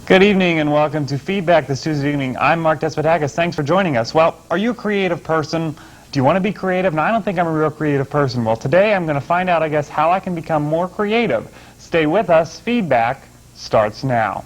Good evening and welcome to Feedback this Tuesday evening. I'm Mark Despotakis. Thanks for joining us. Well, are you a creative person? Do you want to be creative? Now, I don't think I'm a real creative person. Well, today I'm going to find out, I guess, how I can become more creative. Stay with us. Feedback starts now.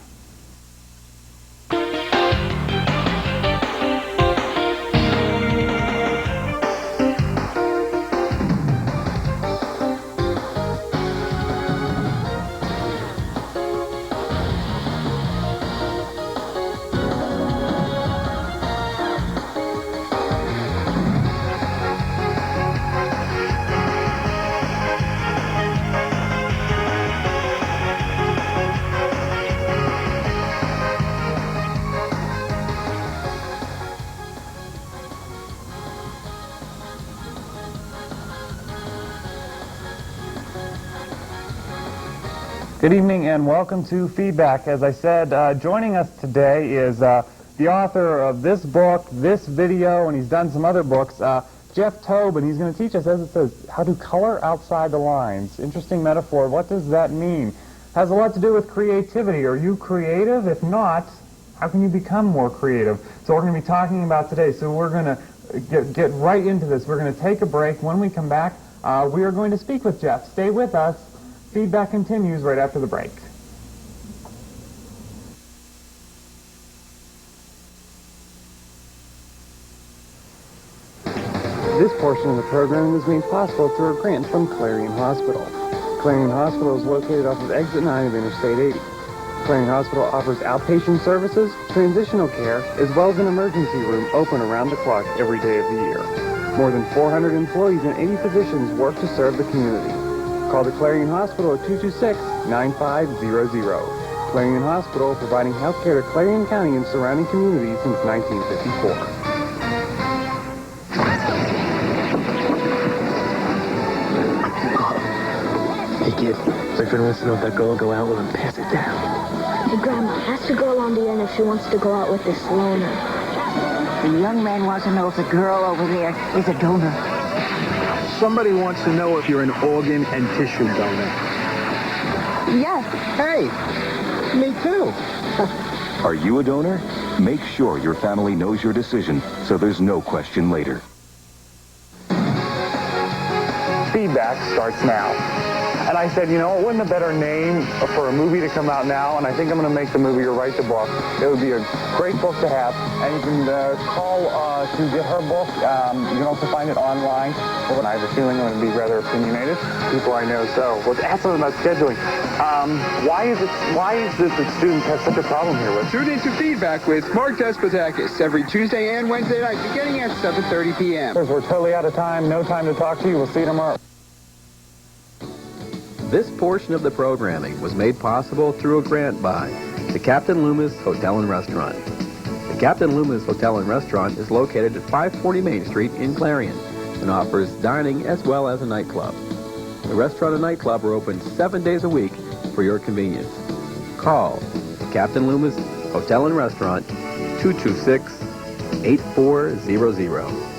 Good evening and welcome to Feedback. As I said, joining us today is the author of this book, this video, and he's done some other books, Jeff Tobe, and he's going to teach us, as it says, how to color outside the lines. Interesting metaphor. What does that mean? Has a lot to do with creativity. Are you creative? If not, how can you become more creative? So we're going to be talking about today. So we're going to get right into this. We're going to take a break. When we come back, we are going to speak with Jeff. Stay with us. Feedback continues right after the break. This portion of the program was made possible through a grant from Clarion Hospital. Clarion Hospital is located off of Exit 9 of Interstate 80. Clarion Hospital offers outpatient services, transitional care, as well as an emergency room open around the clock every day of the year. More than 400 employees and 80 physicians work to serve the community. Call the Clarion Hospital at 226-9500. Clarion Hospital, providing health care to Clarion County and surrounding communities since 1954. Hey kid, boyfriend wants to know if that girl will go out with him. Pass it down. Hey, Grandma, ask the girl on the end if she wants to go out with this loner. The young man wants to know if the girl over there is a donor. Somebody wants to know if you're an organ and tissue donor. Yes. Hey, me too. Are you a donor? Make sure your family knows your decision so there's no question later. Feedback starts now. And I said, you know, it wouldn't a better name for a movie to come out now, and I think I'm going to make the movie or write the book. It would be a great book to have, and you can call to get her book. You can also find it online. Well, I have a feeling I'm going to be rather opinionated, people I know. So let's ask them about scheduling. Why is it that students have such a problem here with? Tune into Feedback with Mark Despotakis every Tuesday and Wednesday night beginning at 7:30 p.m. We're totally out of time. No time to talk to you. We'll see you tomorrow. This portion of the programming was made possible through a grant by the Captain Loomis Hotel and Restaurant. The Captain Loomis Hotel and Restaurant is located at 540 Main Street in Clarion and offers dining as well as a nightclub. The restaurant and nightclub are open 7 days a week for your convenience. Call Captain Loomis Hotel and Restaurant 226-8400.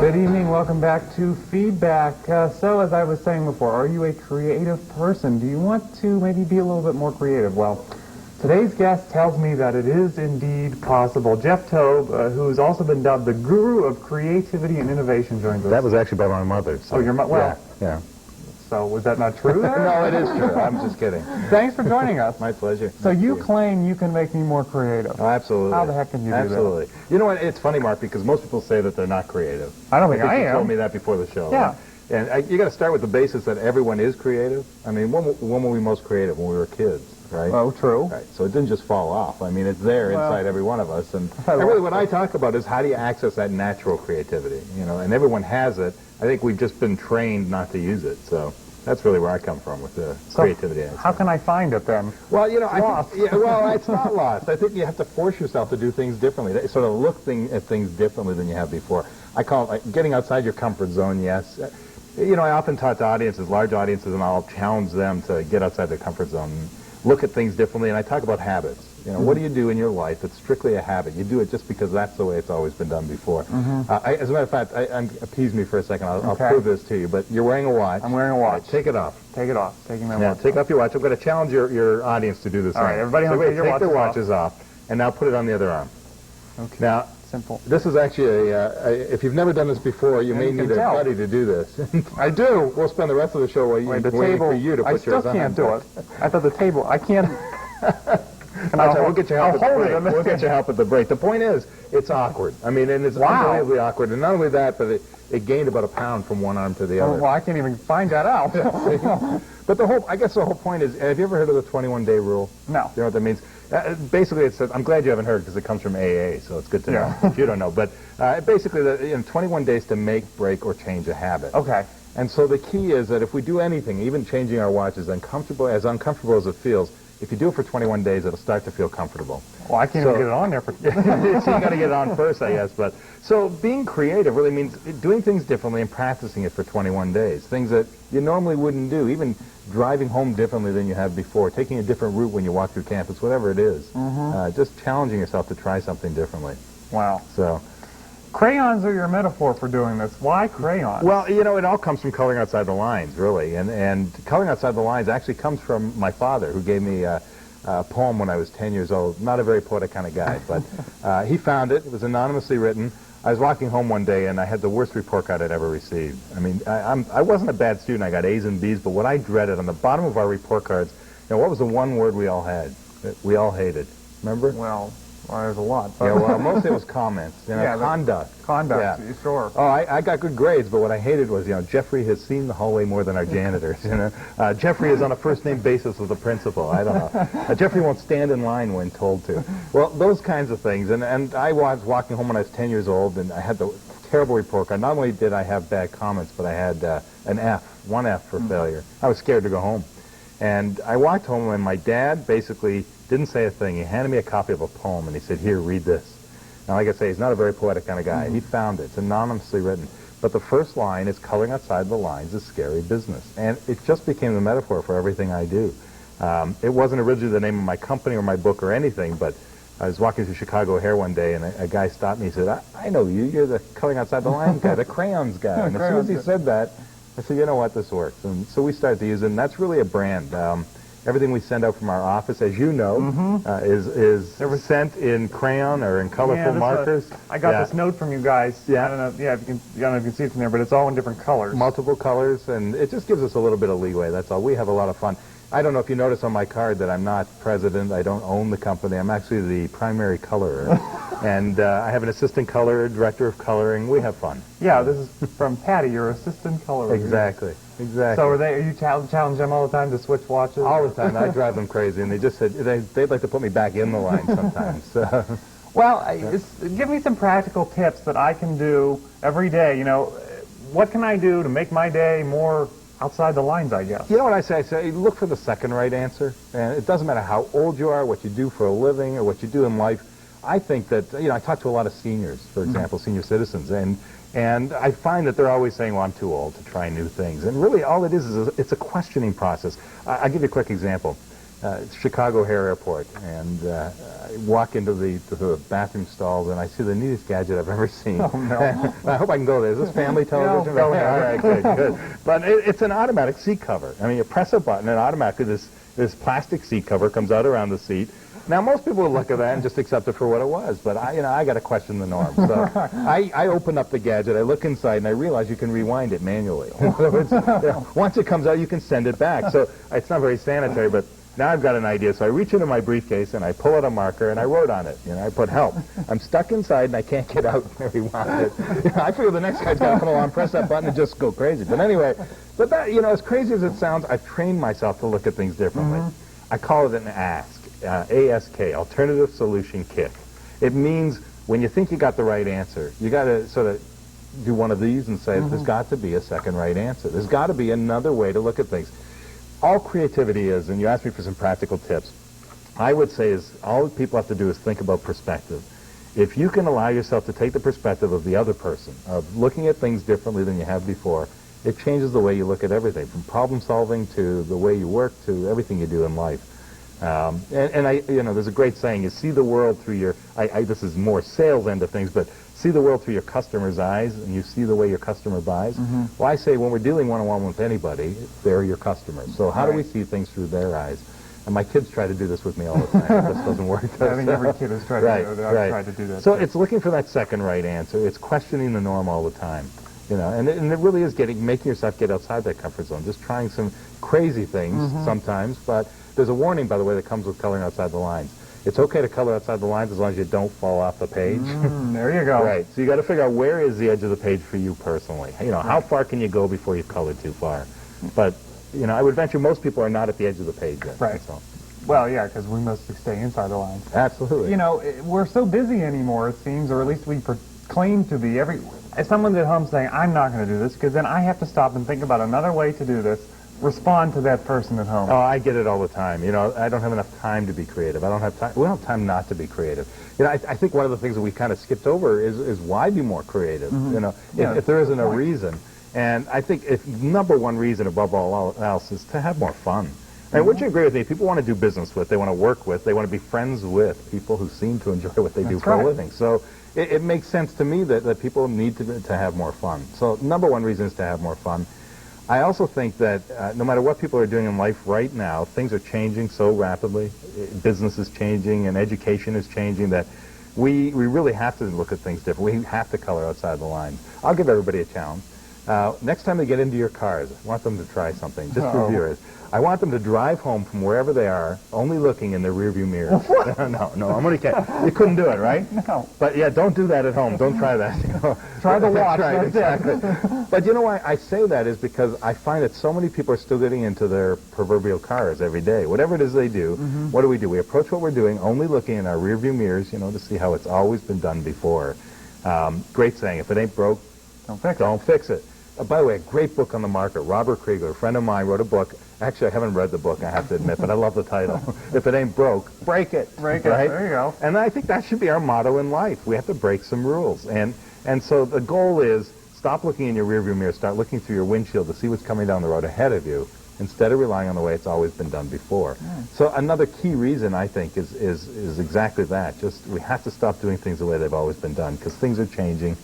Good evening, welcome back to Feedback. So as I was saying before, are you a creative person? Do you want to maybe be a little bit more creative? Well, today's guest tells me that it is indeed possible. Jeff Tobe, who has also been dubbed the guru of creativity and innovation, joins us. That was actually by my mother. So. Oh, your mother? Well, yeah. So was that not true there? No, it is true. I'm just kidding. Thanks for joining us. My pleasure. So you claim you can make me more creative. Oh, absolutely. How the heck can you do that? Absolutely. You know what? It's funny, Mark, because most people say that they're not creative. I don't think I You am. told me that before the show. Yeah. Right? And you got to start with the basis that everyone is creative. I mean, when were we most creative? When we were kids, right? Oh, true. Right. So it didn't just fall off. I mean, it's there inside every one of us. And really what I talk about is how do you access that natural creativity? You know, and everyone has it. I think we've just been trained not to use it. So that's really where I come from with the creativity. How can I find it then? Well, you know, Lost. it's not lost. I think you have to force yourself to do things differently. Sort of look at things differently than you have before. I call it like getting outside your comfort zone. Yes. you know, I often talk to audiences, large audiences, and I'll challenge them to get outside their comfort zone and look at things differently, and I talk about habits. You know, what do you do in your life that's strictly a habit? You do it just because that's the way it's always been done before. As a matter of fact, appease me for a second. I'll prove this to you. But you're wearing a watch. I'm wearing a watch. Take it off. Take it off. Taking my watch take off your watch. I'm going to challenge your audience to do this. All right, everybody take their watches off, and now put it on the other arm. Okay. Now, simple. This is actually if you've never done this before, you may need a buddy to do this. I do. We'll spend the rest of the show waiting for you to put yours on. I still can't do it. I thought the table, I can't. We'll get you help at the break. We'll get you help at the break. The point is, it's awkward. I mean, and it's unbelievably awkward. And not only that, but it gained about a pound from one arm to the other. Well, I can't even find that out. But I guess the whole point is, have you ever heard of the 21-day rule? No. You know what that means? Basically, I'm glad you haven't heard because it comes from AA, so it's good to know if you don't know. But basically, 21 days to make, break, or change a habit. Okay. And so the key is that if we do anything, even changing our watches, as uncomfortable as it feels, if you do it for 21 days, it'll start to feel comfortable. Well, I can't even get it on there for... So you got to get it on first, I guess. But so being creative really means doing things differently and practicing it for 21 days. Things that you normally wouldn't do, even driving home differently than you have before, taking a different route when you walk through campus, whatever it is. Just challenging yourself to try something differently. Wow. So... crayons are your metaphor for doing this. Why crayons? Well, you know, it all comes from coloring outside the lines, really. And coloring outside the lines actually comes from my father, who gave me a poem when I was 10 years old. Not a very poetic kind of guy, but he found it. It was anonymously written. I was walking home one day, and I had the worst report card I'd ever received. I mean, I wasn't a bad student. I got A's and B's, but what I dreaded on the bottom of our report cards, you know, what was the one word we all had? That we all hated. Remember? Well, there's a lot. But yeah, well, mostly it was comments. You know, conduct. Conduct, sure. Oh, I got good grades, but what I hated was, you know, Jeffrey has seen the hallway more than our janitors. You know, Jeffrey is on a first-name basis with the principal. I don't know. Jeffrey won't stand in line when told to. Well, those kinds of things. And I was walking home when I was 10 years old, and I had the terrible report card. Not only did I have bad comments, but I had an F, one F for failure. I was scared to go home. And I walked home, and my dad basically didn't say a thing. He handed me a copy of a poem, and he said, "Here, read this." Now, like I say, he's not a very poetic kind of guy. He found it. It's anonymously written. But the first line is, "Coloring outside the lines is scary business." And it just became the metaphor for everything I do. It wasn't originally the name of my company or my book or anything, but I was walking through Chicago O'Hare one day, and a guy stopped me. He said, I know you. You're the coloring outside the lines guy, the crayons guy. And as soon as he said that, I said, you know what, this works. And so we started to use it, and that's really a brand. Everything we send out from our office, as you know, is sent in crayon or in colorful markers. I got this note from you guys. Yeah. I don't know if you can see it from there, but it's all in different colors. Multiple colors, and it just gives us a little bit of leeway. That's all. We have a lot of fun. I don't know if you notice on my card that I'm not president. I don't own the company. I'm actually the primary colorer. And I have an assistant colorer, director of coloring. We have fun. Yeah, this is from Patty, your assistant colorer. Exactly. Exactly. So are you challenge them all the time to switch watches? All the time. I drive them crazy, and they just said they'd like to put me back in the line sometimes. So. Well, give me some practical tips that I can do every day. You know, what can I do to make my day more outside the lines, I guess? You know what I say? I say look for the second right answer. And it doesn't matter how old you are, what you do for a living, or what you do in life. I think that, you know, I talk to a lot of seniors, for example, senior citizens, and I find that they're always saying, well, I'm too old to try new things. And really all it is it's a questioning process. I'll give you a quick example. It's Chicago O'Hare Airport, and I walk into the bathroom stalls, and I see the neatest gadget I've ever seen. Oh, no. I hope I can go there. Is this family television? No, go ahead. All right, good. But it's an automatic seat cover. I mean, you press a button, and automatically this plastic seat cover comes out around the seat. Now, most people would look at that and just accept it for what it was, but I got to question the norm. So I open up the gadget, I look inside, and I realize you can rewind it manually. In other words, once it comes out, you can send it back. So it's not very sanitary, but now I've got an idea. So I reach into my briefcase, and I pull out a marker, and I wrote on it. You know, I put help. I'm stuck inside, and I can't get out and rewind it. I figure the next guy's got to come along, press that button, and just go crazy. But anyway, that, you know, as crazy as it sounds, I've trained myself to look at things differently. I call it an ASK. ASK, Alternative Solution Kit. It means when you think you got the right answer, you got to sort of do one of these and say, there's got to be a second right answer. There's got to be another way to look at things. All creativity is, and you asked me for some practical tips, I would say is all people have to do is think about perspective. If you can allow yourself to take the perspective of the other person, of looking at things differently than you have before, it changes the way you look at everything, from problem solving to the way you work to everything you do in life. And I, there's a great saying: you see the world through your. This is more sales end of things, but see the world through your customer's eyes, and you see the way your customer buys. Well, I say when we're dealing one-on-one with anybody, they're your customers. So how do we see things through their eyes? And my kids try to do this with me all the time. It just doesn't work. I think every kid has tried to do that. I've tried to do that. So it's looking for that second right answer. It's questioning the norm all the time. And it really is making yourself get outside that comfort zone. Just trying some crazy things sometimes, but there's a warning, by the way, that comes with coloring outside the lines. It's okay to color outside the lines as long as you don't fall off the page. There you go. Right. So you got to figure out where is the edge of the page for you personally. How far can you go before you've colored too far? But I would venture most people are not at the edge of the page yet. Right. So. Well, yeah, because we must stay inside the lines. Absolutely. We're so busy anymore, it seems, or at least we claim to be. As someone's at home saying, I'm not going to do this, because then I have to stop and think about another way to do this, respond to that person at home. Oh, I get it all the time. I don't have enough time to be creative. I don't have time. We don't have time not to be creative. I think one of the things that we kind of skipped over is why be more creative? If there isn't a reason. And I think number one reason above all else is to have more fun. And would you agree with me? People want to do business with, they want to work with, they want to be friends with people who seem to enjoy what they do for a living. So it makes sense to me that people need to have more fun. So number one reason is to have more fun. I also think that no matter what people are doing in life right now, things are changing so rapidly. Business is changing and education is changing that we really have to look at things different. We have to color outside the lines. I'll give everybody a challenge. Next time they get into your cars, I want them to try something, just for viewers. I want them to drive home from wherever they are, only looking in their rearview mirror. No, I'm only kidding. You couldn't do it, right? No. But yeah, don't do that at home. Don't try that. Try the watch. Right, exactly. But why I say that is because I find that so many people are still getting into their proverbial cars every day. Whatever it is they do, what do? We approach what we're doing, only looking in our rearview mirrors, to see how it's always been done before. Great saying. If it ain't broke, don't fix it. By the way, a great book on the market. Robert Krieger, a friend of mine, wrote a book. Actually, I haven't read the book, I have to admit, but I love the title. If it ain't broke, break it. Break it. Right? There you go. And I think that should be our motto in life. We have to break some rules. And so the goal is stop looking in your rearview mirror, start looking through your windshield to see what's coming down the road ahead of you, instead of relying on the way it's always been done before. So another key reason, I think, is exactly that. Just we have to stop doing things the way they've always been done, because things are changing,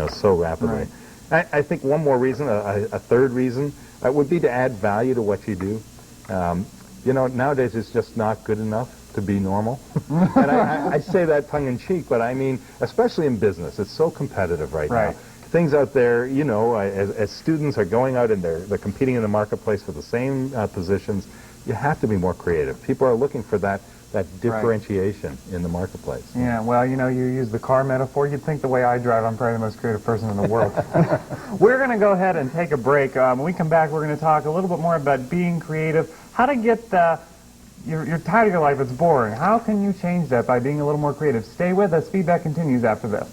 so rapidly. Right. I think one more reason, a third reason, would be to add value to what you do. Nowadays it's just not good enough to be normal. And I say that tongue-in-cheek, but I mean, especially in business, it's so competitive right now. Things out there, as students are going out and they're competing in the marketplace for the same positions, you have to be more creative. People are looking for that differentiation in the marketplace. Yeah, well, you use the car metaphor. You'd think the way I drive, I'm probably the most creative person in the world. We're going to go ahead and take a break. When we come back, we're going to talk a little bit more about being creative, how to get you're tired of your life, it's boring. How can you change that by being a little more creative? Stay with us. Feedback continues after this.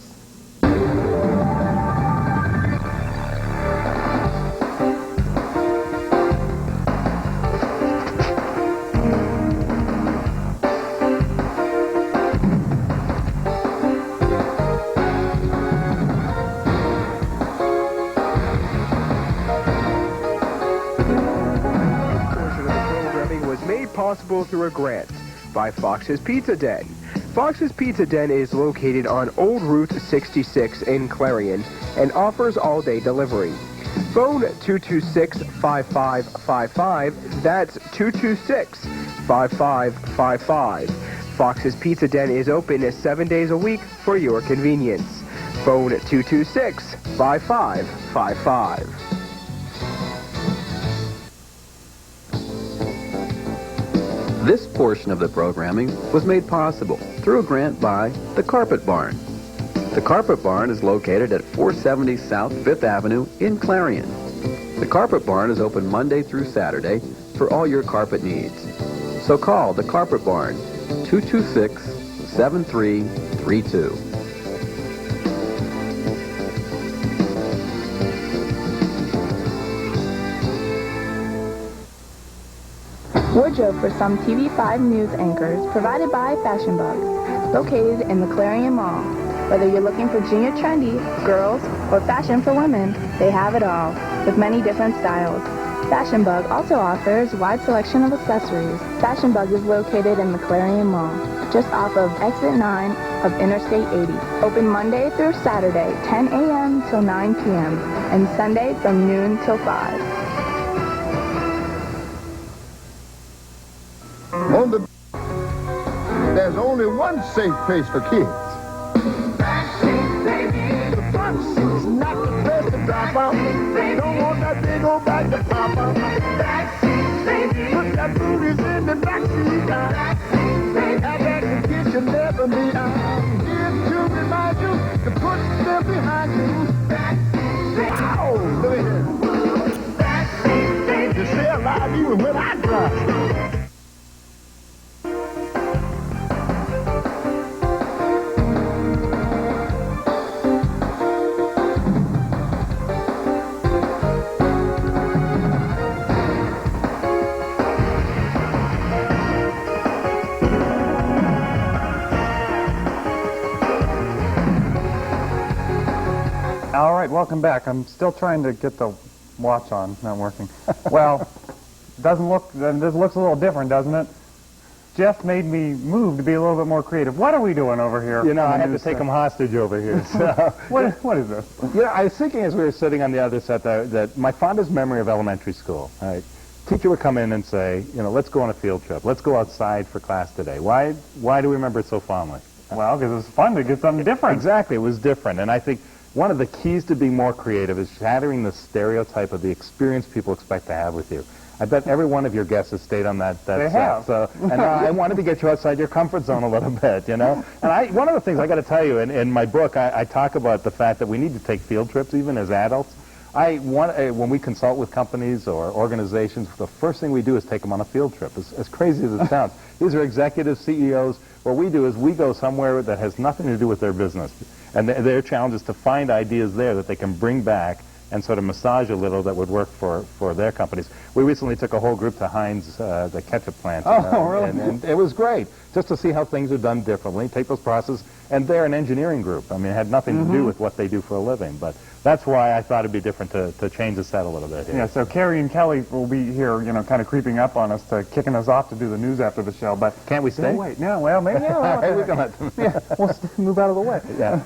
Possible through a grant by Fox's Pizza Den. Fox's Pizza Den is located on Old Route 66 in Clarion and offers all-day delivery. Phone 226-5555. That's 226-5555. Fox's Pizza Den is open 7 days a week for your convenience. Phone 226-5555. This portion of the programming was made possible through a grant by the Carpet Barn. The Carpet Barn is located at 470 South 5th Avenue in Clarion. The Carpet Barn is open Monday through Saturday for all your carpet needs. So call the Carpet Barn, 226-7332. Wardrobe for some TV5 news anchors provided by Fashion Bug, located in the Clarion Mall. Whether you're looking for junior trendy, girls, or fashion for women, they have it all. with many different styles. Fashion Bug also offers a wide selection of accessories. Fashion Bug is located in the Clarion Mall, just off of Exit 9 of Interstate 80. Open Monday through Saturday, 10 a.m. till 9 p.m., and Sunday from noon till 5. On the there's only one safe place for kids. The front seat's not the place to drop out. Don't want that big old bag to pop out. Put that booties in the backseat. Have that the kids should never be out. Here to remind you to put them behind you. Ow, look at here. You stay alive even when I drive. All right, welcome back. I'm still trying to get the watch on. Not working. Well, this looks a little different, doesn't it? Jeff made me move to be a little bit more creative. What are we doing over here? You know, I had to take him hostage over here. So. What is this? You know, I was thinking as we were sitting on the other set that my fondest memory of elementary school, teacher would come in and say, you know, let's go on a field trip. Let's go outside for class today. Why do we remember it so fondly? Well, because it was fun to get something different. Exactly, it was different. And I think one of the keys to being more creative is shattering the stereotype of the experience people expect to have with you. I bet every one of your guests has stayed on that they set. have. So, and I wanted to get you outside your comfort zone a little bit, you know. And one of the things I got to tell you, in my book, I talk about the fact that we need to take field trips, even as adults. When we consult with companies or organizations, the first thing we do is take them on a field trip, as crazy as it sounds. These are executives, CEOs. What we do is we go somewhere that has nothing to do with their business. And their challenge is to find ideas there that they can bring back and sort of massage a little that would work for their companies. We recently took a whole group to Heinz, the ketchup plant. Oh, really? And it was great, just to see how things are done differently, take those processes. And they're an engineering group. I mean, it had nothing to do with what they do for a living. But that's why I thought it'd be different to change the set a little bit here. Yeah, so Carrie and Kelly will be here, you know, kind of creeping up on us, kicking us off to do the news after the show. But can't we stay? No, wait. No, well, maybe. Yeah, we can let them. Yeah, we'll move out of the way. Yeah.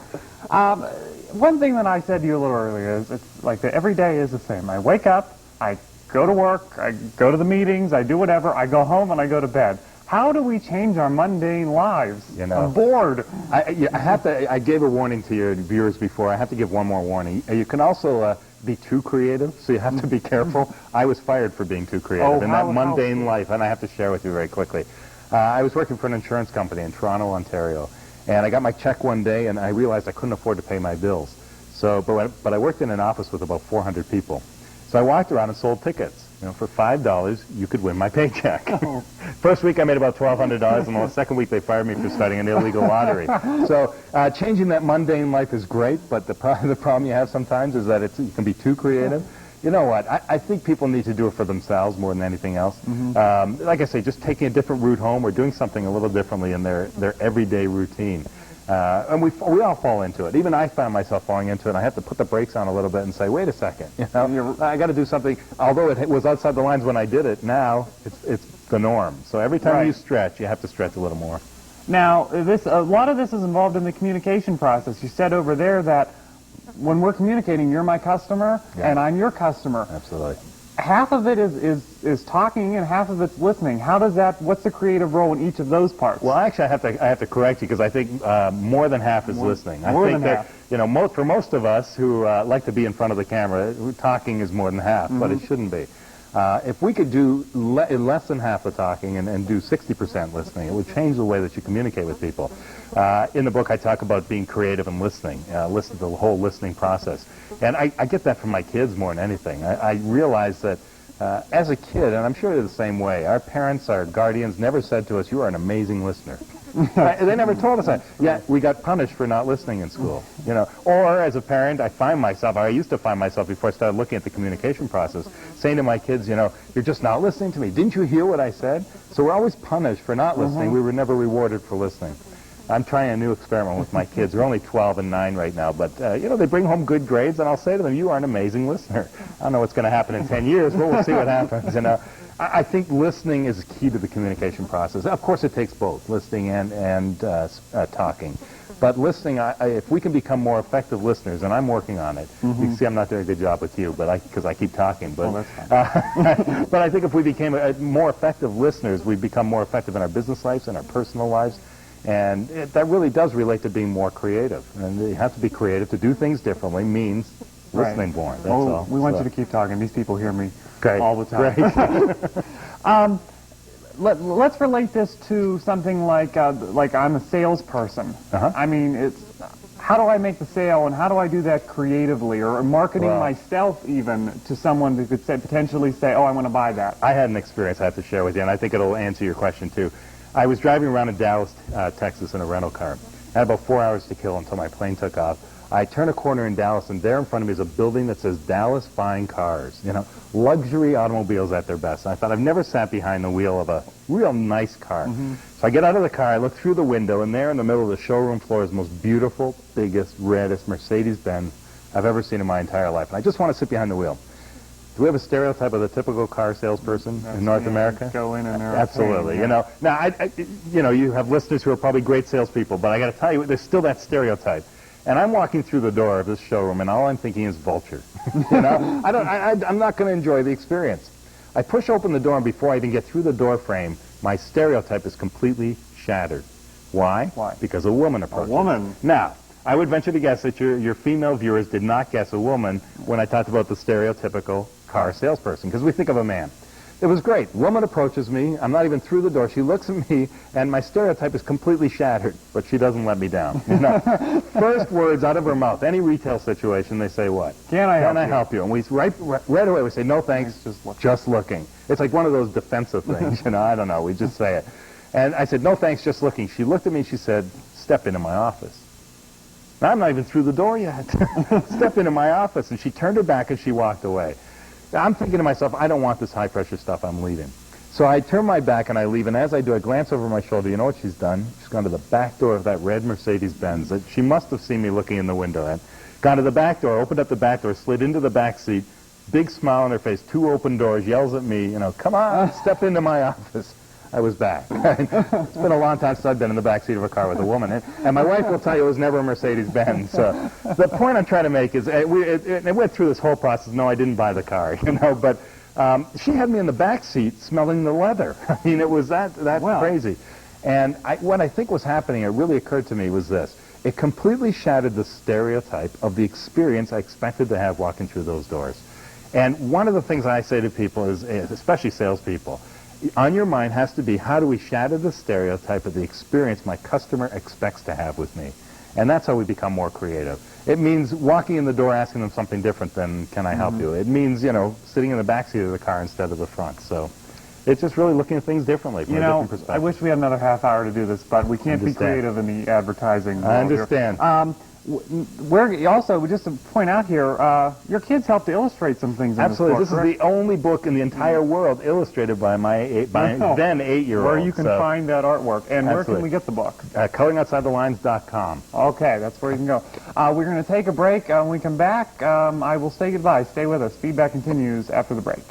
One thing that I said to you a little earlier is it's like that every day is the same. I wake up, I go to work, I go to the meetings, I do whatever, I go home and I go to bed. How do we change our mundane lives? You know, I'm bored. I gave a warning to your viewers before. I have to give one more warning. You can also be too creative, so you have to be careful. I was fired for being too creative in that mundane life, and I have to share with you very quickly. I was working for an insurance company in Toronto, Ontario, and I got my check one day, and I realized I couldn't afford to pay my bills. So, but I worked in an office with about 400 people. So I walked around and sold tickets. You know, for $5, you could win my paycheck. Oh. First week I made about $1,200, and the second week they fired me for starting an illegal lottery. So changing that mundane life is great, but the problem you have sometimes is that you can be too creative. You know what? I think people need to do it for themselves more than anything else. Mm-hmm. Like I say, just taking a different route home or doing something a little differently in their everyday routine. And we all fall into it. Even I found myself falling into it, and I have to put the brakes on a little bit and say, wait a second, you know, I got to do something. Although it was outside the lines when I did it, now it's the norm. So every time you stretch, you have to stretch a little more. Now, a lot of this is involved in the communication process. You said over there that when we're communicating, you're my customer, and I'm your customer. Absolutely. Half of it is talking and half of it's listening. What's the creative role in each of those parts? Well, actually, I have to correct you because I think more than half is listening. I think that, you know, for most of us who like to be in front of the camera, talking is more than half, but it shouldn't be. If we could do less than half the talking and do 60% listening, it would change the way that you communicate with people. In the book, I talk about being creative and listening, listen to the whole listening process. And I get that from my kids more than anything. I realize that as a kid, and I'm sure they're the same way, our parents, our guardians never said to us, you are an amazing listener. They never told us that. Yet we got punished for not listening in school. You know, or as a parent, I used to find myself before I started looking at the communication process, saying to my kids, you know, you're just not listening to me. Didn't you hear what I said? So we're always punished for not listening. We were never rewarded for listening. I'm trying a new experiment with my kids. They're only 12 and 9 right now, but, you know, they bring home good grades, and I'll say to them, you are an amazing listener. I don't know what's going to happen in 10 years, but we'll see what happens. You know, I think listening is key to the communication process. Of course, it takes both, listening and talking. But listening, if we can become more effective listeners, and I'm working on it. You can see I'm not doing a good job with you, but because I keep talking. But, but I think if we became more effective listeners, we'd become more effective in our business lives and our personal lives. And that really does relate to being more creative. And you have to be creative. To do things differently means listening more. That's all. We want you to keep talking. These people hear me all the time. Great. Let's relate this to something like I'm a salesperson. I mean, it's how do I make the sale, and how do I do that creatively, or marketing myself even to someone who could potentially say, oh, I want to buy that. I had an experience I have to share with you, and I think it'll answer your question too. I was driving around in Dallas, Texas in a rental car. I had about 4 hours to kill until my plane took off. I turn a corner in Dallas, and there in front of me is a building that says Dallas Fine Cars. You know, luxury automobiles at their best. And I thought, I've never sat behind the wheel of a real nice car. So I get out of the car, I look through the window, and there in the middle of the showroom floor is the most beautiful, biggest, reddest Mercedes-Benz I've ever seen in my entire life. And I just want to sit behind the wheel. Do we have a stereotype of the typical car salesperson in North America? Go in and absolutely. You know, now you know, you have listeners who are probably great salespeople, but I got to tell you, there's still that stereotype. And I'm walking through the door of this showroom, and all I'm thinking is vulture. You know, I'm not going to enjoy the experience. I push open the door, and before I even get through the door frame, my stereotype is completely shattered. Why? Why? Because a woman approached. A woman. Now, I would venture to guess that your female viewers did not guess a woman when I talked about the stereotypical car salesperson, because we think of a man. It was great. Woman approaches me. I'm not even through the door. She looks at me, and my stereotype is completely shattered, but she doesn't let me down. You know? First words out of her mouth, any retail situation, they say what? Can I help you? And we right away we say, no thanks, just looking. It's like one of those defensive things, you know, I don't know, we just say it. And I said, no thanks, just looking. She looked at me, she said, step into my office. Now, I'm not even through the door yet. Step into my office. And she turned her back and she walked away. I'm thinking to myself, I don't want this high-pressure stuff, I'm leaving. So I turn my back and I leave, and as I do, I glance over my shoulder. You know what she's done? She's gone to the back door of that red Mercedes-Benz. She must have seen me looking in the window. And gone to the back door, opened up the back door, slid into the back seat, big smile on her face, 2 open doors, yells at me, you know, come on, step into my office. I was back. It's been a long time since I've been in the back seat of a car with a woman. And my wife will tell you it was never a Mercedes-Benz. The point I'm trying to make is, it went through this whole process. No, I didn't buy the car, you know, but she had me in the back seat smelling the leather. I mean, it was that crazy. And what I think was happening, it really occurred to me, was this. It completely shattered the stereotype of the experience I expected to have walking through those doors. And one of the things I say to people is, especially salespeople, on your mind has to be, how do we shatter the stereotype of the experience my customer expects to have with me? And that's how we become more creative. It means walking in the door asking them something different than, can I help you? It means, you know, sitting in the back seat of the car instead of the front. So it's just really looking at things differently from a different perspective. I wish we had another half hour to do this, but we can't be creative in the advertising world. I understand. Just to point out here, your kids helped to illustrate some things in Absolutely. this book, This is the only book in the entire world illustrated by my then 8-year-old. Where you can find that artwork. And where can we get the book? ColoringOutsideTheLines.com. Okay, that's where you can go. We're going to take a break. When we come back, I will say goodbye. Stay with us. Feedback continues after the break.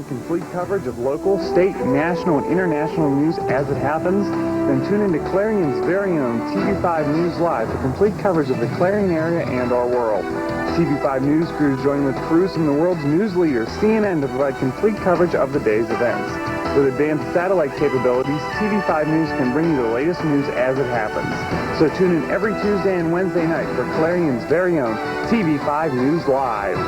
Complete coverage of local, state, national, and international news as it happens? Then tune into Clarion's very own TV5 News Live for complete coverage of the Clarion area and our world. TV5 News crews join with crews from the world's news leaders, CNN, to provide complete coverage of the day's events. With advanced satellite capabilities, TV5 News can bring you the latest news as it happens. So tune in every Tuesday and Wednesday night for Clarion's very own TV5 News Live.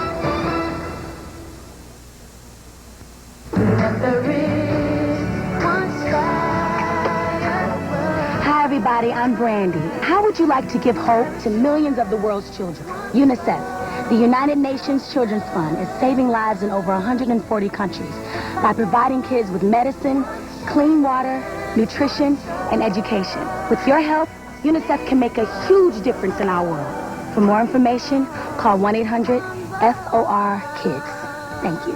Hi everybody, I'm Brandy. How would you like to give hope to millions of the world's children? UNICEF, the United Nations Children's Fund, is saving lives in over 140 countries by providing kids with medicine, clean water, nutrition, and education. With your help, UNICEF can make a huge difference in our world. For more information, call 1-800-FOR-KIDS. Thank you.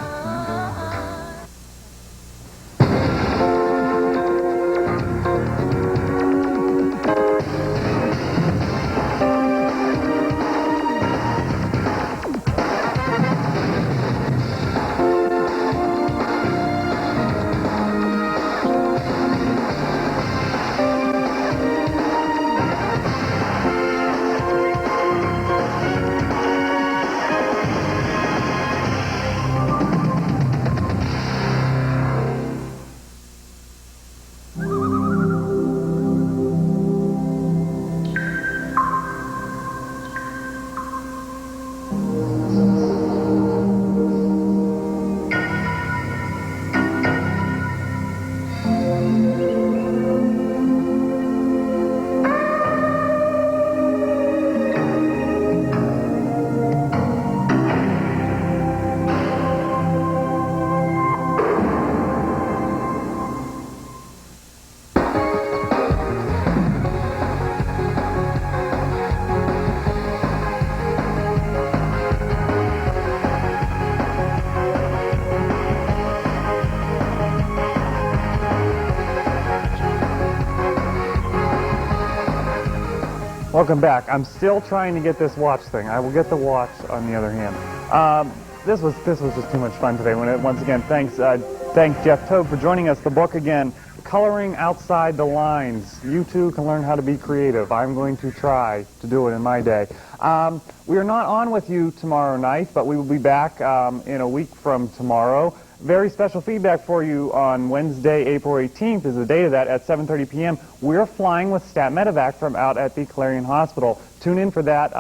Welcome back. I'm still trying to get this watch thing. I will get the watch on the other hand. This was just too much fun today. Once again, thank Jeff Tobe for joining us. The book again, Coloring Outside the Lines. You too can learn how to be creative. I'm going to try to do it in my day. We are not on with you tomorrow night, but we will be back in a week from tomorrow. Very special feedback for you on Wednesday, April 18th is the date of that at 7:30 p.m. We're flying with Stat Medevac from out at the Clarion Hospital. Tune in for that.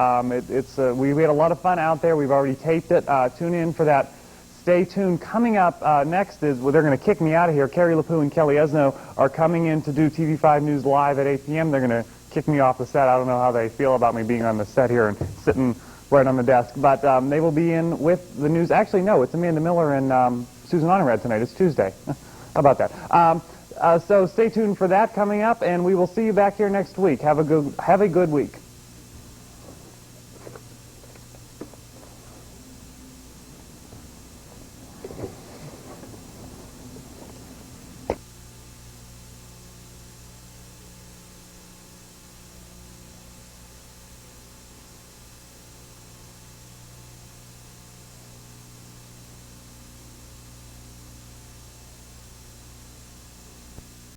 We had a lot of fun out there. We've already taped it. Tune in for that. Stay tuned. Coming up next is, well, they're going to kick me out of here. Carrie LaPoo and Kelly Esno are coming in to do TV5 News Live at 8 p.m. They're going to kick me off the set. I don't know how they feel about me being on the set here and sitting right on the desk. But they will be in with the news. Actually, no, it's Amanda Miller and Susan Honorad tonight. It's Tuesday. How about that? So stay tuned for that coming up, and we will see you back here next week. Have a good week.